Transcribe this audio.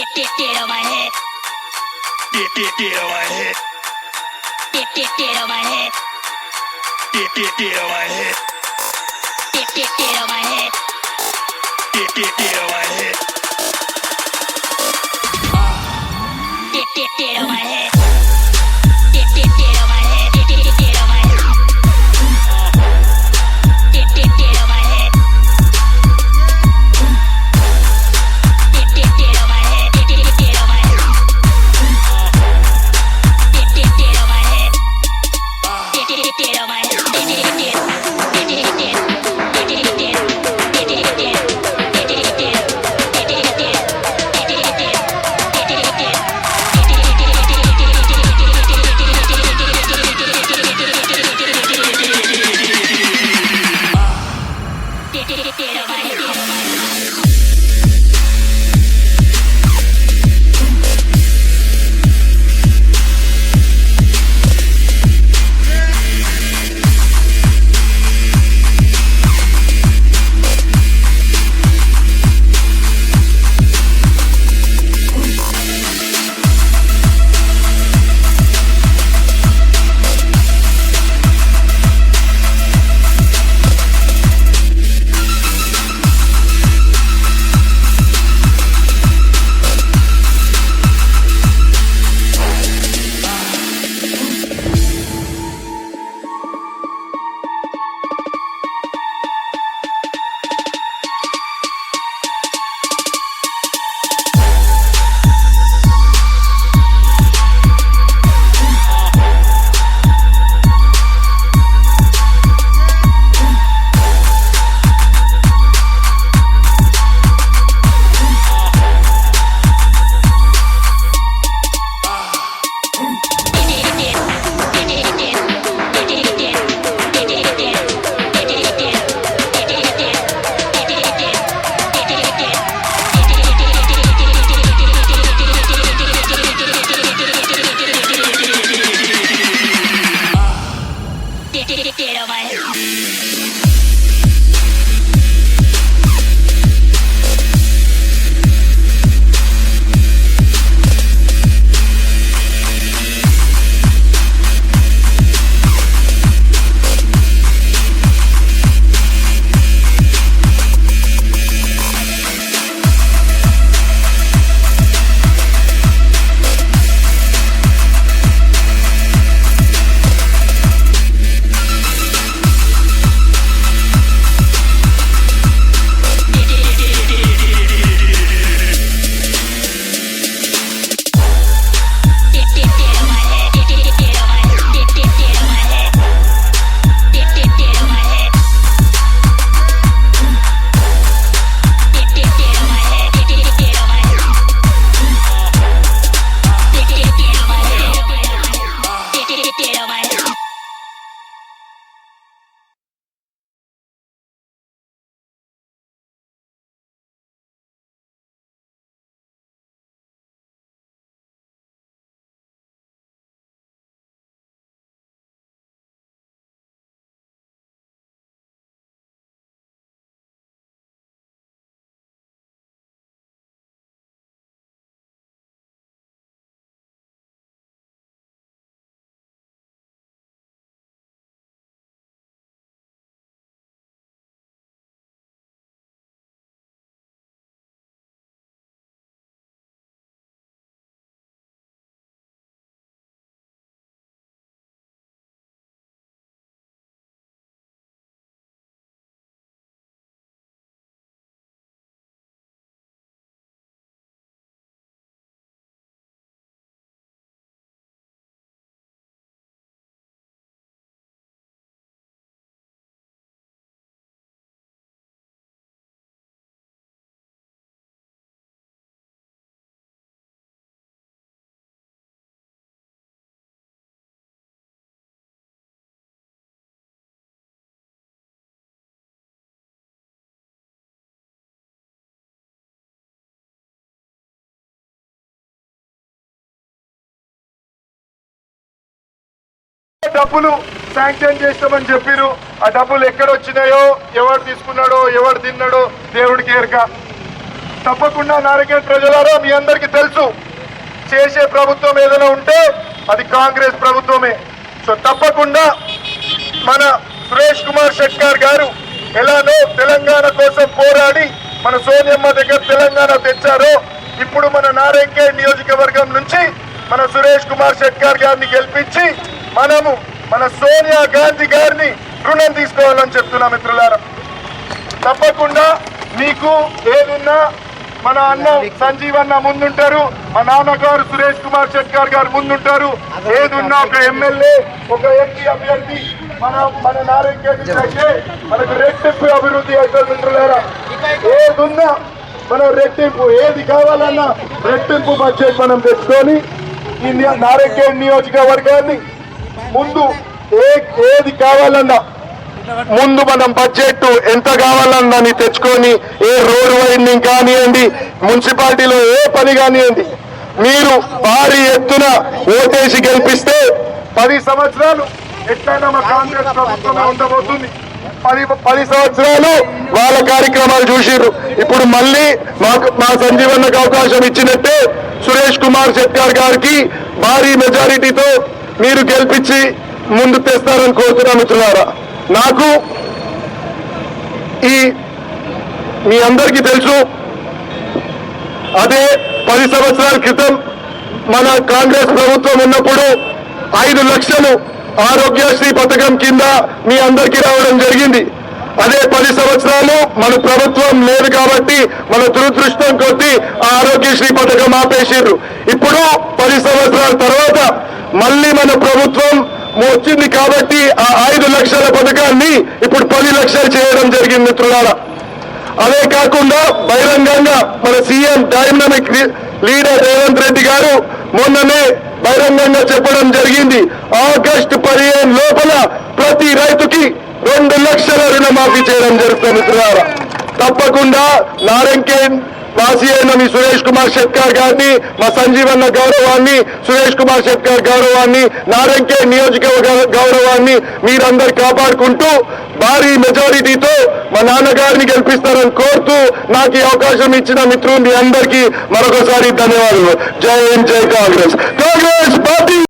Get on my head. Get on my head. Get on my head. Get on my head. Get on my head. Get on my head. Get on my head. Get on my head. Get on my head. Get on my head. డబ్బులు sanction చేస్తామని చెప్పిరు. ఆ డబ్బులు ఎక్కడ వచ్చినాయో, ఎవరు తీసుకున్నాడో, ఎవరు తిన్నాడో దేవుడికి ఎరక. తప్పకుండా నారాయణఖేడ్ ప్రజలారా మీ అందరికీ తెలుసు, చేసే ప్రభుత్వం ఏదైనా ఉంటే అది కాంగ్రెస్ ప్రభుత్వమే. సో తప్పకుండా మన సురేష్ కుమార్ షెట్కార్ గారు ఎలానో తెలంగాణ కోసం పోరాడి మన సోనియమ్మ దగ్గర తెలంగాణ తెచ్చారో, ఇప్పుడు మన నారాయణఖేడ్ నియోజకవర్గం నుంచి మన సురేష్ కుమార్ షెట్కార్ గారిని గెలిపించి మనము మన సోనియా గాంధీ గారిని రుణం తీసుకోవాలని చెప్తున్నా మిత్రులారా. తప్పకుండా మీకు ఏదున్నా మన అన్న సంజీవ్ అన్న ముందుంటారు, మా నాన్నగారు సురేష్ కుమార్ షెట్కార్ గారు ముందుంటారు. ఏదున్నా ఒక ఎమ్మెల్యే, ఒక ఎంపీ అభ్యర్థి మన నారాయణఖేడ్ అయితే మనకు రెట్టింపు అభివృద్ధి అవుతుంది మిత్రులారా. ఏదున్నా మనం రెట్టింపు, ఏది కావాలన్నా రెట్టింపు బడ్జెట్ మనం తెచ్చుకొని ఈ నారాయణఖేడ్ నియోజకవర్గాన్ని ముందు ఏది కావాలన్నా ముందు మనం బడ్జెట్ ఎంత కావాలన్నా తెచ్చుకొని ఏ రోడ్ వైండింగ్ కానివ్వండి, మున్సిపాలిటీలో ఏ పని కానివ్వండి, మీరు భారీ ఎత్తున ఓటేసి గెలిపిస్తే 10 సంవత్సరాలు ఎట్లయినా మా కాంగ్రెస్ ప్రభుత్వమే ఉండబోతుంది. 10 సంవత్సరాలు వాళ్ళ కార్యక్రమాలు చూసిర్రు. ఇప్పుడు మళ్ళీ మా సంజీవన్నకు అవకాశం ఇచ్చినట్టే సురేష్ కుమార్ షెట్కార్ గారికి భారీ మెజారిటీతో మీరు గెలిపించి ముందు తెస్తారని కోరుతున్నా మిత్రులారా. నాకు మీ అందరికీ తెలుసు, అదే 10 సంవత్సరాల క్రితం మన కాంగ్రెస్ ప్రభుత్వం ఉన్నప్పుడు 5 లక్షలు ఆరోగ్యశ్రీ పథకం కింద మీ అందరికీ రావడం జరిగింది. అదే 10 సంవత్సరాలు మన ప్రభుత్వం లేదు కాబట్టి మన దురదృష్టం కొద్దీ ఆ ఆరోగ్యశ్రీ పథకం ఆపేసారు. ఇప్పుడు 10 సంవత్సరాల తర్వాత మళ్ళీ మన ప్రభుత్వం వచ్చింది కాబట్టి ఆ 5 లక్షల పథకాన్ని ఇప్పుడు 10 లక్షలు చేయడం జరిగింది మిత్రులారా. అదే కాకుండా బహిరంగంగా మన CM dynamic leader Revanth Reddy గారు మొన్ననే బహిరంగంగా చెప్పడం జరిగింది, ఆగస్టు 15 లోపల ప్రతి రైతుకి 2 లక్షల రుణమాఫీ చేయడం జరుగుతుంది మిత్రులారా. తప్పకుండా నారాయణఖేడ్ వాసి అయిన మీ సురేష్ కుమార్ షెట్కార్ గారిని, మా సంజీవన్న గౌరవాన్ని, సురేష్ కుమార్ షెట్కార్ గౌరవాన్ని, నారాయణఖేడ్ నియోజకవర్గ గౌరవాన్ని మీరందరూ కాపాడుకుంటూ భారీ మెజారిటీతో మా నాన్నగారిని గెలిపిస్తారని కోరుతూ నాకు ఈ అవకాశం ఇచ్చిన మిత్రులు మీ అందరికీ మరొకసారి ధన్యవాదాలు. జై హింద్, జై కాంగ్రెస్. కాంగ్రెస్